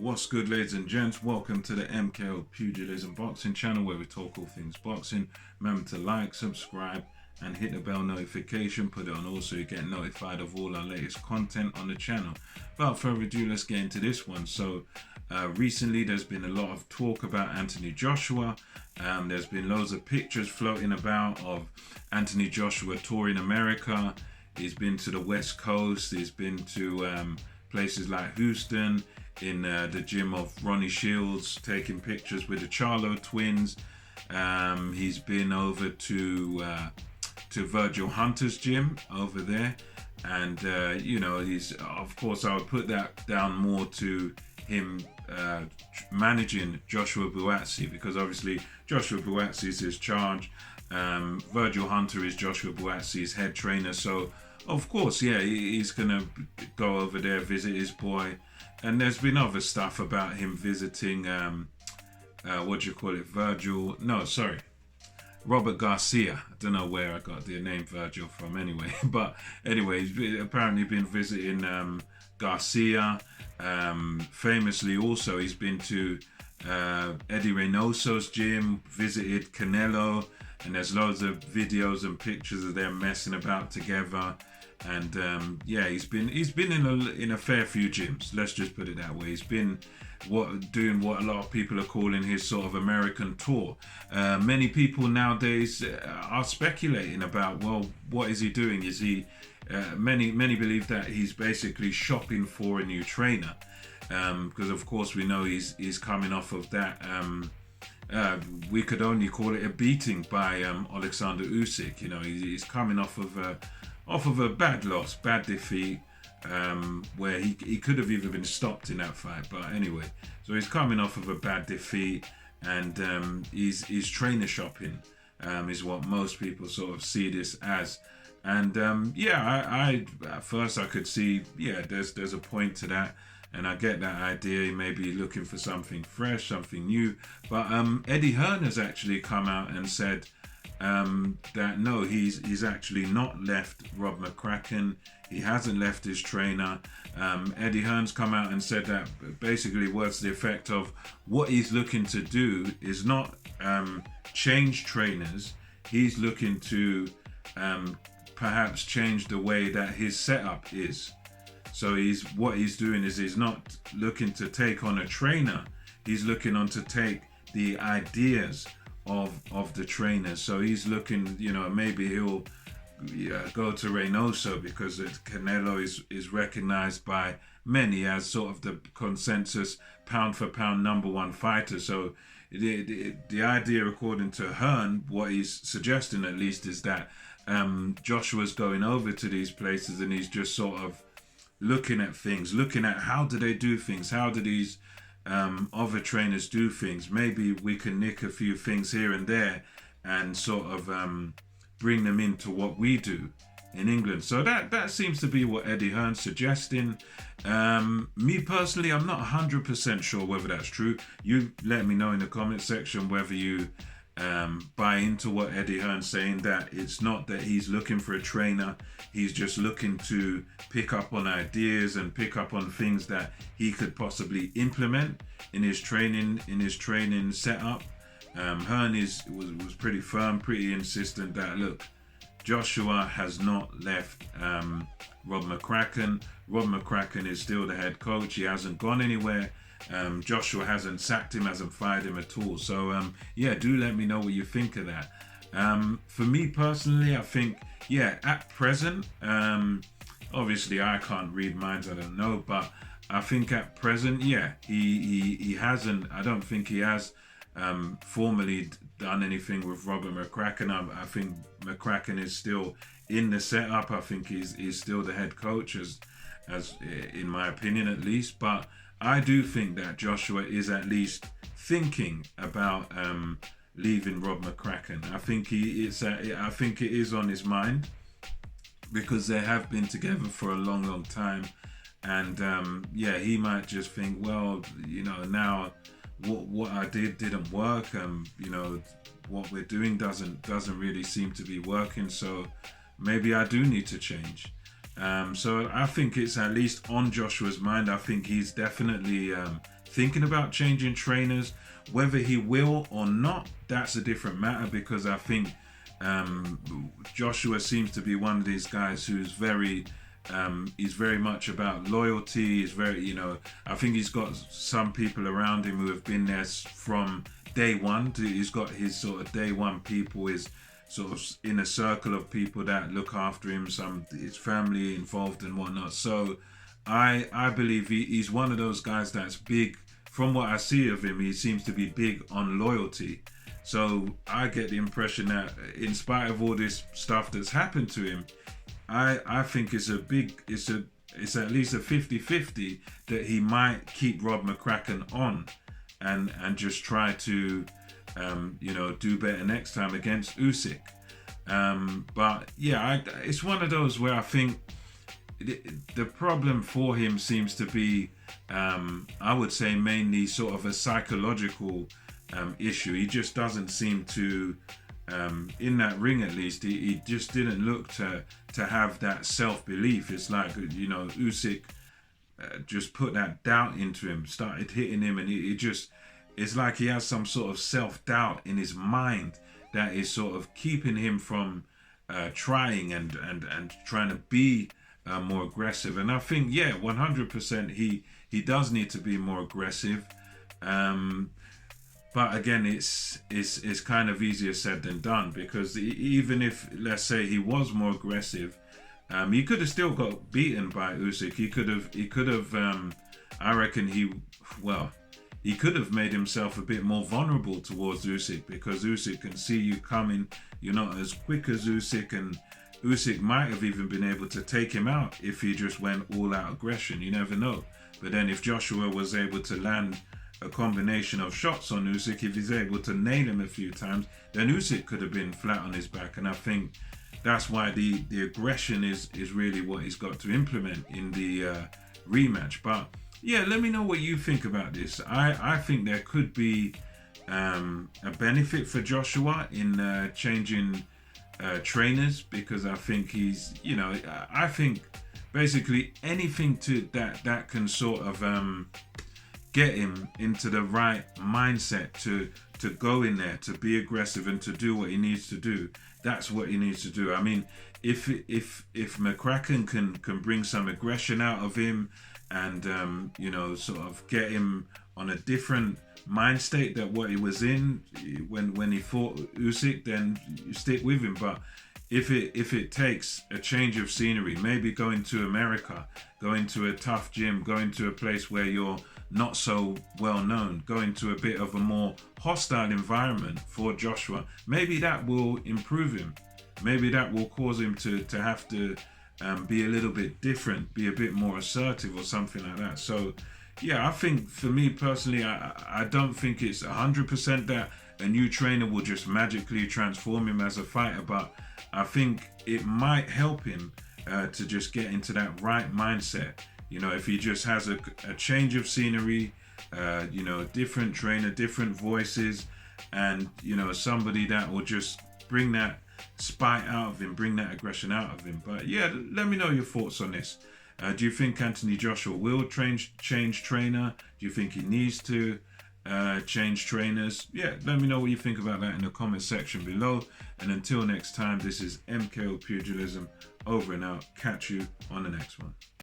What's good, ladies and gents? Welcome to the MKO Pugilism Boxing channel where we talk all things boxing. Remember to like, subscribe and hit the bell notification. Put it on all so you get notified of all our latest content on the channel. Without further ado, let's get into this one. So recently there's been a lot of talk about Anthony Joshua. There's been loads of pictures floating about of Anthony Joshua touring America. He's been to the West Coast. He's been to places like Houston, in the gym of Ronnie Shields, taking pictures with the Charlo twins. He's been over to Virgil Hunter's gym over there, and he's, of course, I would put that down more to him managing Joshua Buatsi, because obviously Joshua Buatsi is his charge. Virgil Hunter is Joshua Buatsi's head trainer, so of course, yeah, he's gonna go over there, visit his boy. And there's been other stuff about him visiting, Robert Garcia. I don't know where I got the name Virgil from anyway. But anyway, he's apparently been visiting Garcia. Famously also, he's been to Eddie Reynoso's gym, visited Canelo. And there's loads of videos and pictures of them messing about together. And he's been in a fair few gyms. Let's just put it that way. He's been doing what a lot of people are calling his sort of American tour. Many people nowadays are speculating about, well, what is he doing? Is he? Many believe that he's basically shopping for a new trainer, because of course we know he's coming off of that. We could only call it a beating by Alexander Usyk. You know, he's coming off of a bad loss, bad defeat, where he could have even been stopped in that fight. But anyway, so he's coming off of a bad defeat, and he's trainer shopping, is what most people sort of see this as. And I at first I could see, there's a point to that. And I get that idea, he may be looking for something fresh, something new. But Eddie Hearn has actually come out and said that no, he's actually not left Rob Mccracken. He hasn't left his trainer. Eddie Hearn's come out and said that basically words to the effect of what he's looking to do is not change trainers. He's looking to perhaps change the way that his setup is. So what he's doing is he's not looking to take on a trainer. He's looking on to take the ideas of the trainers. So he's looking, maybe he'll go to Reynoso because Canelo is recognized by many as sort of the consensus pound for pound number one fighter. So the idea, according to Hearn, what he's suggesting at least, is that Joshua's going over to these places and he's just sort of looking at things, looking at how do they do things, how do these other trainers do things. Maybe we can nick a few things here and there and sort of bring them into what we do in England. So that seems to be what Eddie Hearn's suggesting. Me personally, I'm not 100% sure whether that's true. You let me know in the comment section whether you buy into what Eddie Hearn's saying, that it's not that he's looking for a trainer, he's just looking to pick up on ideas and pick up on things that he could possibly implement in his training setup. Hearn was pretty firm, pretty insistent that, look, Joshua has not left Rob Mccracken. Rob Mccracken is still the head coach. He hasn't gone anywhere. Joshua hasn't sacked him, hasn't fired him at all. So do let me know what you think of that. For me personally, I think, at present, obviously I can't read minds, I don't know, but I think at present, he hasn't, I don't think he has formally done anything with Robert Mccracken. I think Mccracken is still in the setup. I think he's still the head coach, as in my opinion at least, but I do think that Joshua is at least thinking about leaving Rob Mccracken. I think it is on his mind, because they have been together for a long time, and he might just think, well, now what I didn't work. What we're doing doesn't really seem to be working. So maybe I do need to change. So I think it's at least on Joshua's mind. I think he's definitely thinking about changing trainers. Whether he will or not, that's a different matter, because I think Joshua seems to be one of these guys who's he's very much about loyalty. He's very, I think he's got some people around him who have been there from day one. He's got his sort of day one people, his sort of inner circle of people that look after him, his family involved and whatnot. So I believe he's one of those guys that's big. From what I see of him, he seems to be big on loyalty. So I get the impression that in spite of all this stuff that's happened to him, I think it's at least a 50-50 that he might keep Rob Mccracken on and just try to do better next time against Usyk. But yeah, it's one of those where I think the problem for him seems to be, I would say, mainly sort of a psychological issue. He just doesn't seem to, in that ring at least, he just didn't look to have that self-belief. It's like, Usyk just put that doubt into him, started hitting him, and it's like he has some sort of self-doubt in his mind that is sort of keeping him from trying and trying to be more aggressive. And I think, 100% he does need to be more aggressive. But again, it's kind of easier said than done, because even if, let's say, he was more aggressive, he could have still got beaten by Usyk. He could have. I reckon he could have made himself a bit more vulnerable towards Usyk, because Usyk can see you coming. You're not as quick as Usyk, and Usyk might have even been able to take him out if he just went all out aggression. You never know. But then if Joshua was able to land a combination of shots on Usyk, if he's able to nail him a few times, then Usyk could have been flat on his back. And I think that's why the aggression is really what he's got to implement in the rematch. But yeah, let me know what you think about this. I think there could be a benefit for Joshua in changing trainers, because I think he's, I think basically anything to that can sort of get him into the right mindset to go in there, to be aggressive and to do what he needs to do. That's what he needs to do. I mean, if Mccracken can bring some aggression out of him and sort of get him on a different mind state than what he was in when he fought Usyk, then you stick with him. But if it takes a change of scenery, maybe going to America, going to a tough gym, going to a place where you're not so well known, going to a bit of a more hostile environment for Joshua, maybe that will improve him. Maybe that will cause him to have to be a little bit different, be a bit more assertive or something like that. So yeah, I think for me personally, I don't think it's 100% that a new trainer will just magically transform him as a fighter, but I think it might help him to just get into that right mindset. If he just has a change of scenery, different trainer, different voices, and, somebody that will just bring that spite out of him, bring that aggression out of him. But yeah, let me know your thoughts on this. Do you think Anthony Joshua will change trainer? Do you think he needs to change trainers? Yeah, let me know what you think about that in the comment section below. And until next time, this is MKO Pugilism, over and out. Catch you on the next one.